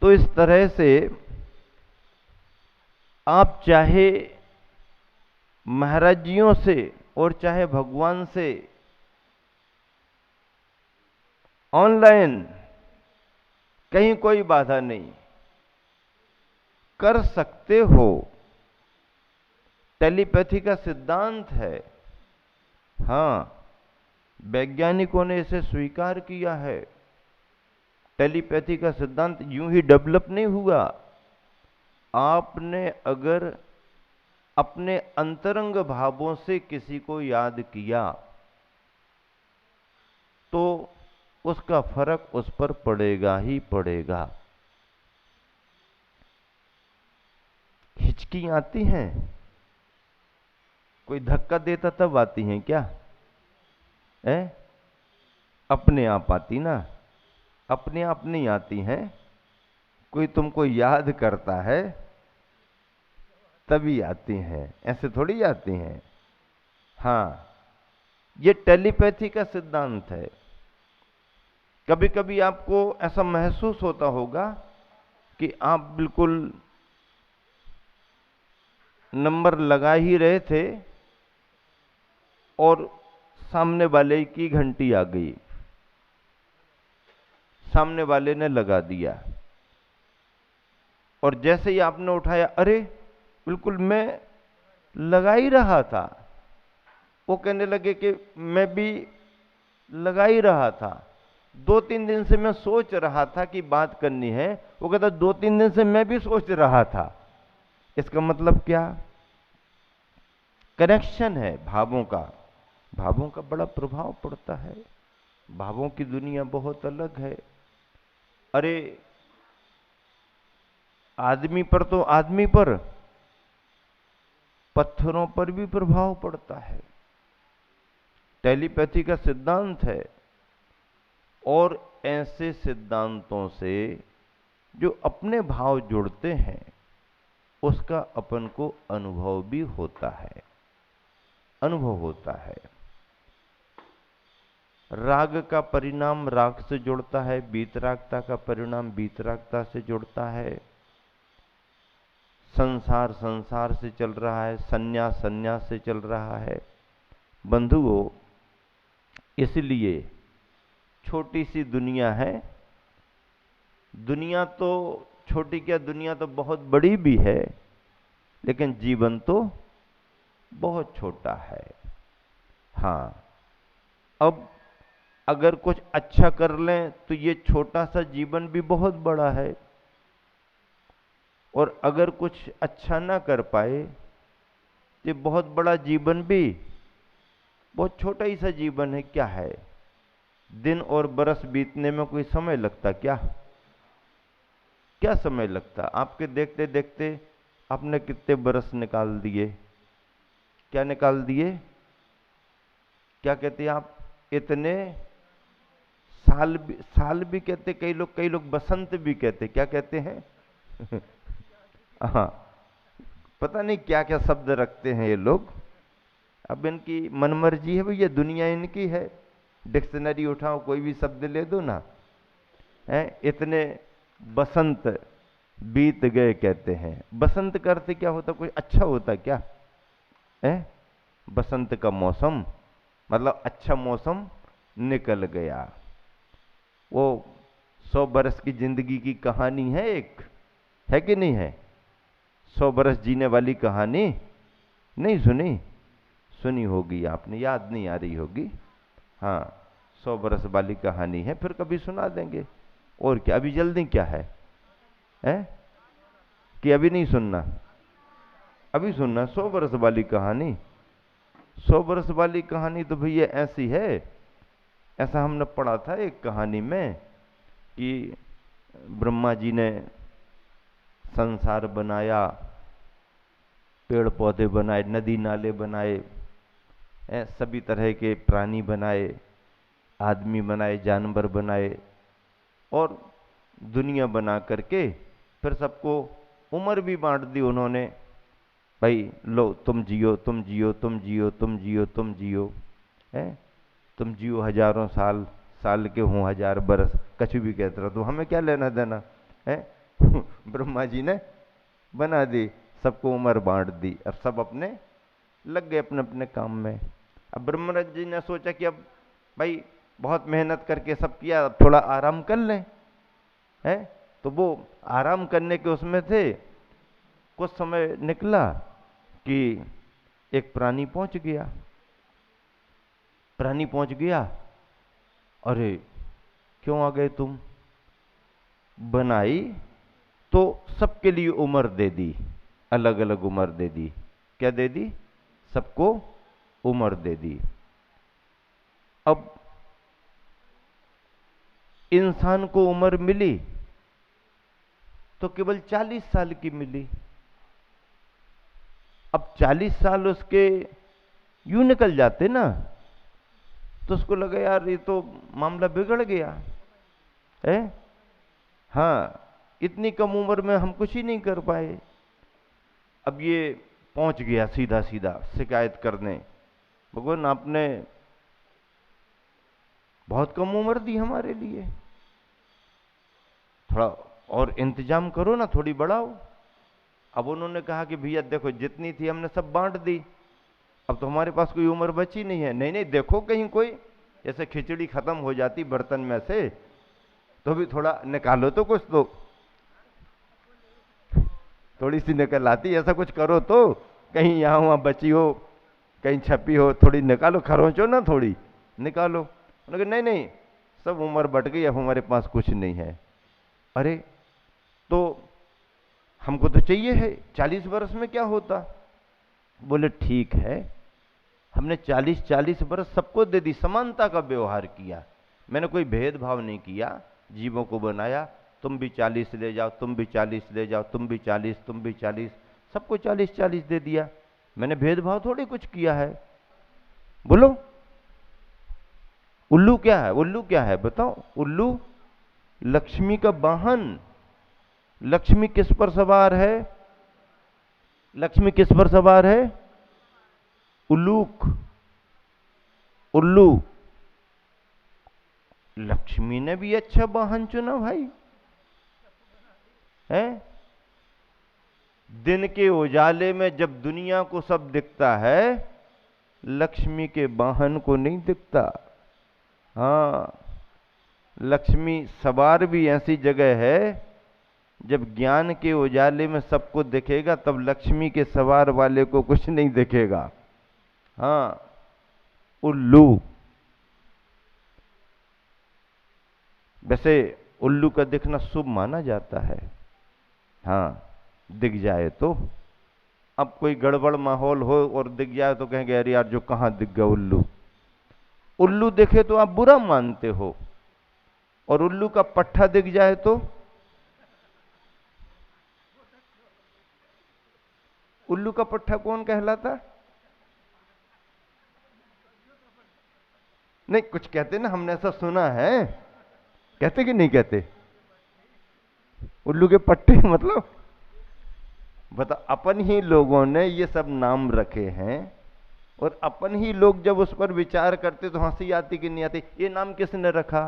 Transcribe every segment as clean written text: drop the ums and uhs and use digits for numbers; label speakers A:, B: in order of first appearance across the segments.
A: तो इस तरह से आप चाहे महाराज जियों से और चाहे भगवान से ऑनलाइन कहीं कोई बाधा नहीं, कर सकते हो। टेलीपैथी का सिद्धांत है। हाँ, वैज्ञानिकों ने इसे स्वीकार किया है। टेलीपैथी का सिद्धांत यूं ही डेवलप नहीं हुआ। आपने अगर अपने अंतरंग भावों से किसी को याद किया तो उसका फर्क उस पर पड़ेगा ही पड़ेगा। हिचकी आती हैं, कोई धक्का देता तब आती हैं क्या? अपने आप आती ना, अपने आप नहीं आती हैं। कोई तुमको याद करता है तभी आती हैं, ऐसे थोड़ी आती हैं। हाँ, ये टेलीपैथी का सिद्धांत है। कभी कभी आपको ऐसा महसूस होता होगा कि आप बिल्कुल नंबर लगा ही रहे थे और सामने वाले की घंटी आ गई, सामने वाले ने लगा दिया, और जैसे ही आपने उठाया, अरे बिल्कुल मैं लगा ही रहा था। वो कहने लगे कि मैं भी लगा ही रहा था, 2-3 दिन से मैं सोच रहा था कि बात करनी है। वो कहता 2-3 दिन से मैं भी सोच रहा था। इसका मतलब क्या? कनेक्शन है भावों का। भावों का बड़ा प्रभाव पड़ता है। भावों की दुनिया बहुत अलग है। अरे आदमी पर तो आदमी पर, पत्थरों पर भी प्रभाव पड़ता है। टेलीपैथी का सिद्धांत है। और ऐसे सिद्धांतों से जो अपने भाव जुड़ते हैं उसका अपन को अनुभव भी होता है, अनुभव होता है। राग का परिणाम राग से जुड़ता है, वीतरागता का परिणाम वीतरागता से जुड़ता है। संसार संसार से चल रहा है, संन्यास संन्यास से चल रहा है। बंधुओं, इसलिए छोटी सी दुनिया है। दुनिया तो छोटी क्या, दुनिया तो बहुत बड़ी भी है, लेकिन जीवन तो बहुत छोटा है। हाँ, अब अगर कुछ अच्छा कर लें तो ये छोटा सा जीवन भी बहुत बड़ा है, और अगर कुछ अच्छा ना कर पाए तो बहुत बड़ा जीवन भी बहुत छोटा ही सा जीवन है। क्या है, दिन और बरस बीतने में कोई समय लगता क्या? क्या समय लगता? आपके देखते देखते आपने कितने बरस निकाल दिए। क्या निकाल दिए? क्या कहते हैं आप? इतने साल भी कहते, कई लोग बसंत भी कहते। क्या कहते हैं? हाँ, पता नहीं क्या क्या शब्द रखते हैं ये लोग। अब इनकी मनमर्जी है भैया, दुनिया इनकी है। डिक्शनरी उठाओ, कोई भी शब्द ले दो ना, है इतने बसंत बीत गए कहते हैं। बसंत का अर्थ क्या होता? कोई अच्छा होता क्या है? बसंत का मौसम मतलब अच्छा मौसम निकल गया। वो 100 बरस की जिंदगी की कहानी है एक, है कि नहीं है? 100 बरस जीने वाली कहानी नहीं सुनी? सुनी होगी आपने, याद नहीं आ रही होगी। हाँ, 100 बरस वाली कहानी है, फिर कभी सुना देंगे। और क्या, अभी जल्दी क्या है, कि अभी नहीं सुनना? अभी सुनना 100 बरस वाली कहानी। 100 बरस वाली कहानी तो भैया ऐसी है, ऐसा हमने पढ़ा था एक कहानी में कि ब्रह्मा जी ने संसार बनाया, पेड़ पौधे बनाए, नदी नाले बनाए, सभी तरह के प्राणी बनाए, आदमी बनाए, जानवर बनाए, और दुनिया बना करके फिर सबको उम्र भी बांट दी उन्होंने। भाई लो, तुम जियो, तुम जियो, तुम जियो, तुम जियो, तुम जियो, है तुम जियो हजारों साल, साल के हों 1000 बरस, कछु भी कहते रहो, तो हमें क्या लेना देना है। ब्रह्मा जी ने बना दी, सबको उम्र बांट दी, अब सब अपने लग गए अपने अपने काम में। अब ब्रह्मा जी ने सोचा कि अब भाई बहुत मेहनत करके सब किया, अब थोड़ा आराम कर लें, है। तो वो आराम करने के उसमें थे, कुछ समय निकला कि एक प्राणी पहुंच गया। प्राणी पहुंच गया, अरे क्यों आ गए तुम? बनाई तो सबके लिए उम्र दे दी, अलग अलग उम्र दे दी। क्या दे दी? सबको उम्र दे दी। अब इंसान को उम्र मिली तो केवल 40 साल की मिली। अब 40 साल उसके यूं निकल जाते ना, तो उसको लगा यार ये तो मामला बिगड़ गया है। हाँ, इतनी कम उम्र में हम कुछ ही नहीं कर पाए। अब ये पहुंच गया सीधा सीधा शिकायत करने, भगवान आपने बहुत कम उम्र दी हमारे लिए, थोड़ा और इंतजाम करो ना, थोड़ी बढ़ाओ। अब उन्होंने कहा कि भैया देखो जितनी थी हमने सब बांट दी, अब तो हमारे पास कोई उम्र बची नहीं है। नहीं नहीं, देखो कहीं कोई जैसे खिचड़ी खत्म हो जाती बर्तन में से, तो भी थोड़ा निकालो तो कुछ, तो थोड़ी सी निकल आती, ऐसा कुछ करो तो, कहीं यहां वहां बची हो, कहीं छपी हो, थोड़ी निकालो, खरोंचो ना, थोड़ी निकालो। उन्होंने कहा नहीं नहीं, सब उम्र बट गई, अब हमारे पास कुछ नहीं है। अरे तो हमको तो चाहिए है, 40 वर्ष में क्या होता? बोले ठीक है, हमने 40-40 वर्ष सबको दे दी, समानता का व्यवहार किया, मैंने कोई भेदभाव नहीं किया, जीवों को बनाया, तुम भी 40 ले जाओ, तुम भी 40 ले जाओ, तुम भी 40, तुम भी 40, सबको 40-40 दे दिया, मैंने भेदभाव थोड़ी कुछ किया है। बोलो उल्लू क्या है? उल्लू क्या है बताओ? उल्लू लक्ष्मी का वाहन। लक्ष्मी किस पर सवार है? लक्ष्मी किस पर सवार है? उल्लूक, उल्लू। लक्ष्मी ने भी अच्छा वाहन चुना भाई, है। दिन के उजाले में जब दुनिया को सब दिखता है, लक्ष्मी के वाहन को नहीं दिखता। हाँ, लक्ष्मी सवार भी ऐसी जगह है, जब ज्ञान के उजाले में सबको दिखेगा, तब लक्ष्मी के सवार वाले को कुछ नहीं दिखेगा। हाँ, उल्लू। वैसे उल्लू का दिखना शुभ माना जाता है, हाँ, दिख जाए तो। अब कोई गड़बड़ माहौल हो और दिख जाए तो कहेंगे अरे यार जो कहां दिख गया उल्लू। उल्लू दिखे तो आप बुरा मानते हो, और उल्लू का पट्ठा दिख जाए तो उल्लू का पट्ठा कौन कहलाता? नहीं, कुछ कहते ना, हमने ऐसा सुना है, कहते कि नहीं कहते? उल्लू के पट्टे मतलब बता, अपन ही लोगों ने ये सब नाम रखे हैं, और अपन ही लोग जब उस पर विचार करते तो हंसी आती कि नहीं आती? ये नाम किसने रखा?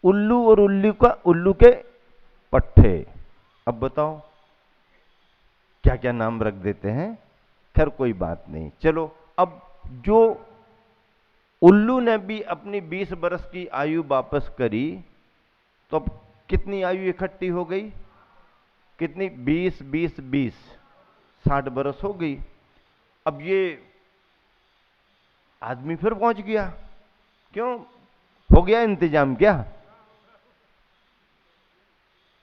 A: उल्लू और उल्लू के पट्टे। अब बताओ क्या क्या नाम रख देते हैं। खैर कोई बात नहीं, चलो। अब जो उल्लू ने भी अपनी 20 वर्ष की आयु वापस करी, तो अब कितनी आयु इकट्ठी हो गई? कितनी? 20 20 20, 60 वर्ष हो गई। अब ये आदमी फिर पहुंच गया। क्यों? हो गया इंतजाम क्या?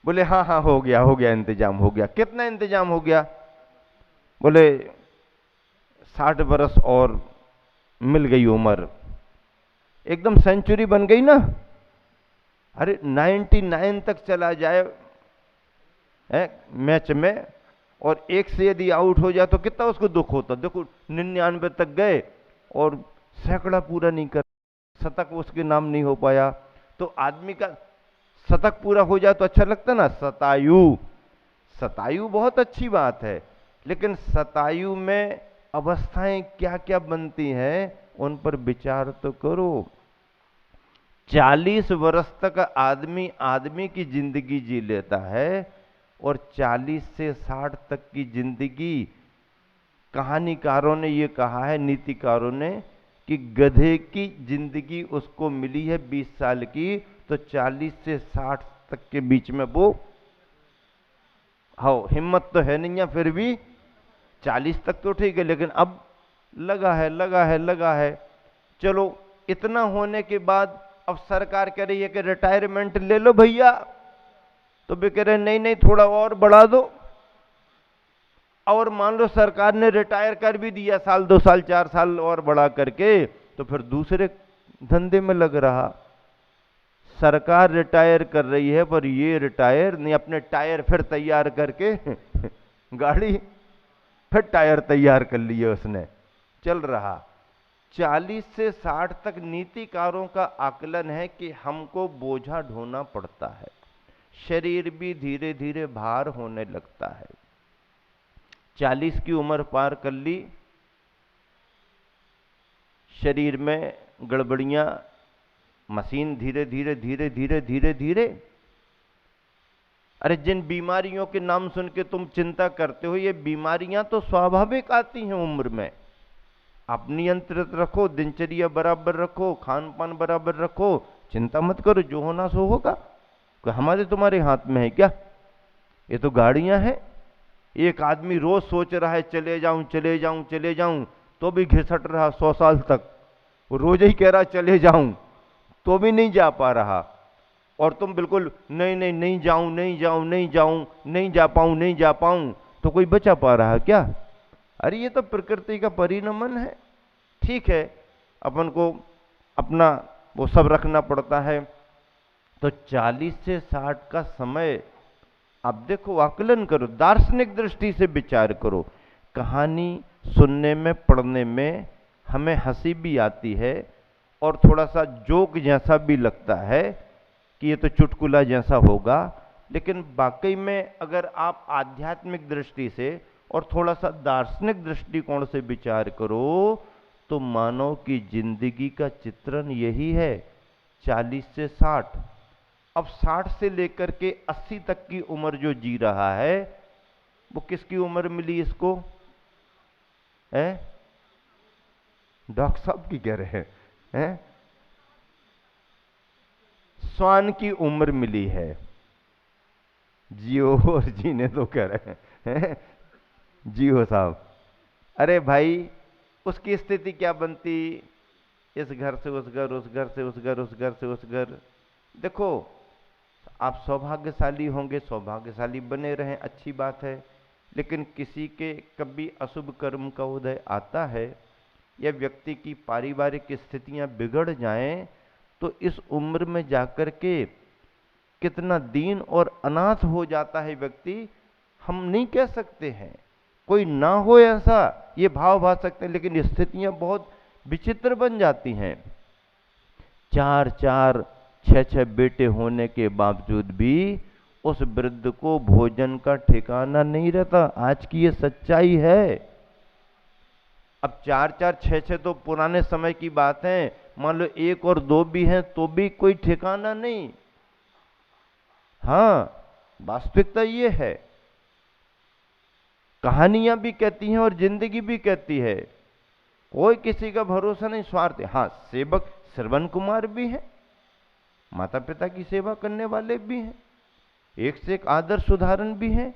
A: बोले हाँ हाँ हो गया इंतजाम हो गया। कितना इंतजाम हो गया? बोले 60 वर्ष और मिल गई उम्र, एकदम सेंचुरी बन गई ना। अरे 99 तक चला जाए मैच में, और एक से यदि आउट हो जाए तो कितना उसको दुख होता। देखो 99 तक गए और सैकड़ा पूरा नहीं कर, शतक उसके नाम नहीं हो पाया। तो आदमी का शतक पूरा हो जाए तो अच्छा लगता ना, शतायु। शतायु बहुत अच्छी बात है, लेकिन शतायु में अवस्थाएं क्या क्या बनती हैं उन पर विचार तो करो। 40 वर्ष तक आदमी आदमी की जिंदगी जी लेता है और 40 से 60 तक की जिंदगी, कहानीकारों ने ये कहा है, नीतिकारों ने, कि गधे की जिंदगी उसको मिली है 20 साल की, तो 40 से 60 तक के बीच में वो, हाँ हिम्मत तो है नहीं है, फिर भी 40 तक तो ठीक है, लेकिन अब लगा है। चलो इतना होने के बाद अब सरकार कह रही है कि रिटायरमेंट ले लो भैया, तो वे कह रहे नहीं नहीं थोड़ा और बढ़ा दो। और मान लो सरकार ने रिटायर कर भी दिया, साल 2 साल 4 साल और बढ़ा करके, तो फिर दूसरे धंधे में लग रहा। सरकार रिटायर कर रही है पर ये रिटायर नहीं, अपने टायर फिर तैयार करके गाड़ी फिर टायर तैयार कर लिए उसने, चल रहा। 40 से 60 तक नीतिकारों का आकलन है कि हमको बोझा ढोना पड़ता है, शरीर भी धीरे धीरे भार होने लगता है। 40 की उम्र पार कर ली, शरीर में गड़बड़ियां, मशीन धीरे धीरे धीरे धीरे धीरे धीरे, अरे जिन बीमारियों के नाम सुन के तुम चिंता करते हो, ये बीमारियां तो स्वाभाविक आती हैं उम्र में। आप नियंत्रित रखो, दिनचर्या बराबर रखो, खान पान बराबर रखो, चिंता मत करो, जो होना सो होगा। कोई हमारे तुम्हारे हाथ में है क्या? ये तो गाड़ियां हैं। एक आदमी रोज सोच रहा है चले जाऊं चले जाऊं चले जाऊं, तो भी घिसट रहा 100 साल तक। वो रोज ही कह रहा चले जाऊं, तो भी नहीं जा पा रहा। और तुम बिल्कुल नहीं नहीं नहीं जाऊं नहीं जाऊं नहीं जाऊं, नहीं जा पाऊं नहीं जा पाऊं, तो कोई बचा पा रहा क्या? अरे ये तो प्रकृति का परिणमन है। ठीक है, अपन को अपना वो सब रखना पड़ता है। तो 40 से 60 का समय, अब देखो आकलन करो, दार्शनिक दृष्टि से विचार करो। कहानी सुनने में पढ़ने में हमें हंसी भी आती है और थोड़ा सा जोक जैसा भी लगता है कि ये तो चुटकुला जैसा होगा, लेकिन वाकई में अगर आप आध्यात्मिक दृष्टि से और थोड़ा सा दार्शनिक दृष्टिकोण से विचार करो तो मानव की जिंदगी का चित्रण यही है, 40 से 60। अब 60 से लेकर के 80 तक की उम्र जो जी रहा है, वो किसकी उम्र मिली इसको? डॉक्टर साहब की कह रहे हैं, श्वान की उम्र मिली है। जियो और जीने तो कह रहे हैं जियो साहब। अरे भाई उसकी स्थिति क्या बनती, इस घर से उस घर, उस घर से उस घर, उस घर से उस घर। देखो आप सौभाग्यशाली होंगे, सौभाग्यशाली बने रहें, अच्छी बात है, लेकिन किसी के कभी अशुभ कर्म का उदय आता है या व्यक्ति की पारिवारिक स्थितियां बिगड़ जाएं, तो इस उम्र में जाकर के कितना दीन और अनाथ हो जाता है व्यक्ति, हम नहीं कह सकते हैं। कोई ना हो ऐसा ये भाव सकते हैं, लेकिन स्थितियां बहुत विचित्र बन जाती हैं। 4-4 6-6 बेटे होने के बावजूद भी उस वृद्ध को भोजन का ठिकाना नहीं रहता। आज की ये सच्चाई है। अब 4-4 6-6 तो पुराने समय की बात है, मान लो 1 और 2 भी हैं तो भी कोई ठिकाना नहीं। हाँ, वास्तविकता ये है, कहानियां भी कहती हैं और जिंदगी भी कहती है, कोई किसी का भरोसा नहीं, स्वार्थ। हाँ, सेवक श्रवण कुमार भी हैं, माता पिता की सेवा करने वाले भी हैं, एक से एक आदर्श उदाहरण भी हैं।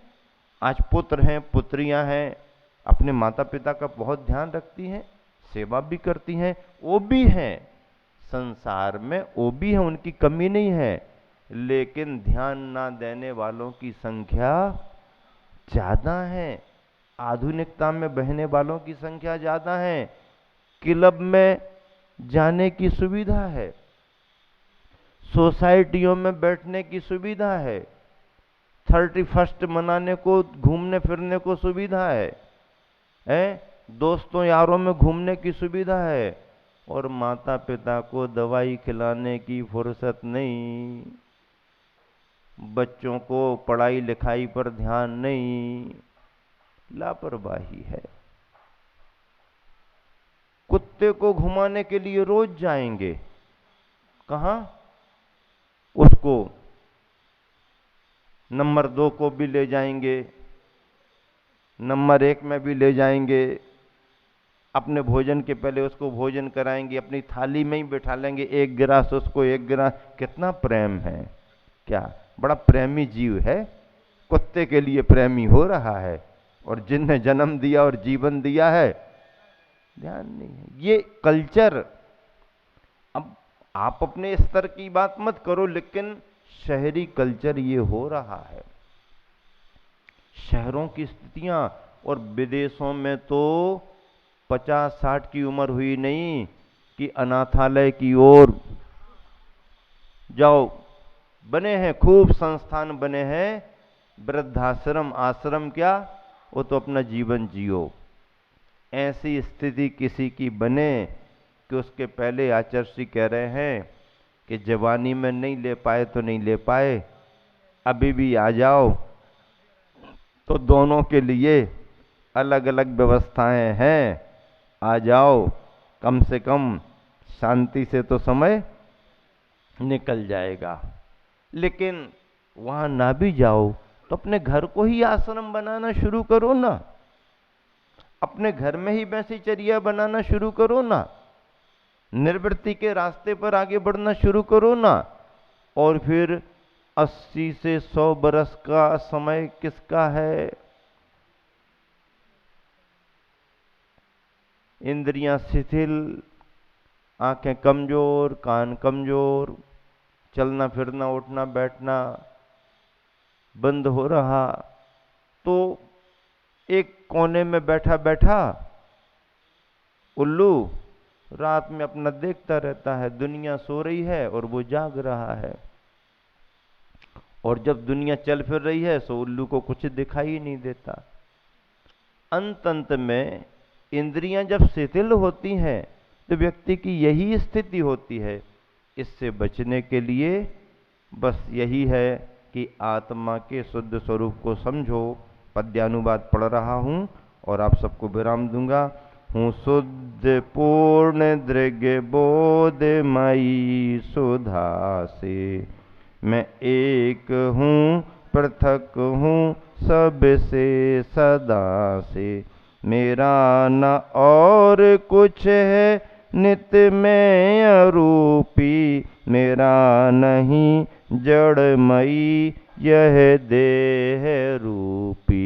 A: आज पुत्र हैं, पुत्रियां हैं, अपने माता पिता का बहुत ध्यान रखती हैं, सेवा भी करती हैं, वो भी हैं संसार में, वो भी हैं, उनकी कमी नहीं है। लेकिन ध्यान ना देने वालों की संख्या ज्यादा है, आधुनिकता में बहने वालों की संख्या ज्यादा है। क्लब में जाने की सुविधा है, सोसाइटियों में बैठने की सुविधा है, 31 मनाने को, घूमने फिरने को सुविधा है, दोस्तों यारों में घूमने की सुविधा है, और माता पिता को दवाई खिलाने की फुर्सत नहीं, बच्चों को पढ़ाई लिखाई पर ध्यान नहीं, लापरवाही है। कुत्ते को घुमाने के लिए रोज जाएंगे, कहां? उसको नंबर 2 को भी ले जाएंगे, नंबर 1 में भी ले जाएंगे, अपने भोजन के पहले उसको भोजन कराएंगे, अपनी थाली में ही बिठा लेंगे, 1 गिलास उसको 1 गिलास। कितना प्रेम है, क्या बड़ा प्रेमी जीव है, कुत्ते के लिए प्रेमी हो रहा है, और जिनने जन्म दिया और जीवन दिया है ध्यान नहीं है। ये कल्चर, अब आप अपने स्तर की बात मत करो, लेकिन शहरी कल्चर ये हो रहा है, शहरों की स्थितियां। और विदेशों में तो 50-60 की उम्र हुई नहीं कि अनाथालय की ओर जाओ, बने हैं खूब संस्थान बने हैं, वृद्धाश्रम आश्रम, क्या वो तो अपना जीवन जियो। ऐसी स्थिति किसी की बने कि उसके पहले आचार्य कह रहे हैं कि जवानी में नहीं ले पाए तो नहीं ले पाए, अभी भी आ जाओ, तो दोनों के लिए अलग अलग व्यवस्थाएं हैं, आ जाओ, कम से कम शांति से तो समय निकल जाएगा। लेकिन वहां ना भी जाओ तो अपने घर को ही आश्रम बनाना शुरू करो ना, अपने घर में ही बैसीचर्या बनाना शुरू करो ना, निर्वृत्ति के रास्ते पर आगे बढ़ना शुरू करो ना। और फिर 80 से 100 बरस का समय किसका है? इंद्रियां शिथिल, आंखें कमजोर, कान कमजोर, चलना फिरना उठना बैठना बंद हो रहा, तो एक कोने में बैठा बैठा उल्लू रात में अपना देखता रहता है, दुनिया सो रही है और वो जाग रहा है, और जब दुनिया चल फिर रही है तो उल्लू को कुछ दिखाई नहीं देता। अंत में इंद्रियां जब शिथिल होती हैं तो व्यक्ति की यही स्थिति होती है। इससे बचने के लिए बस यही है कि आत्मा के शुद्ध स्वरूप को समझो। पद्यानुवाद पढ़ रहा हूं और आप सबको विराम दूंगा। हूँ शुद्ध पूर्ण दृग बोधमयी सुधा से, मैं एक हूँ पृथक हूँ सबसे सदा से, मेरा न और कुछ है नित्य में अरूपी, मेरा नहीं जड़मयी यह देह रूपी।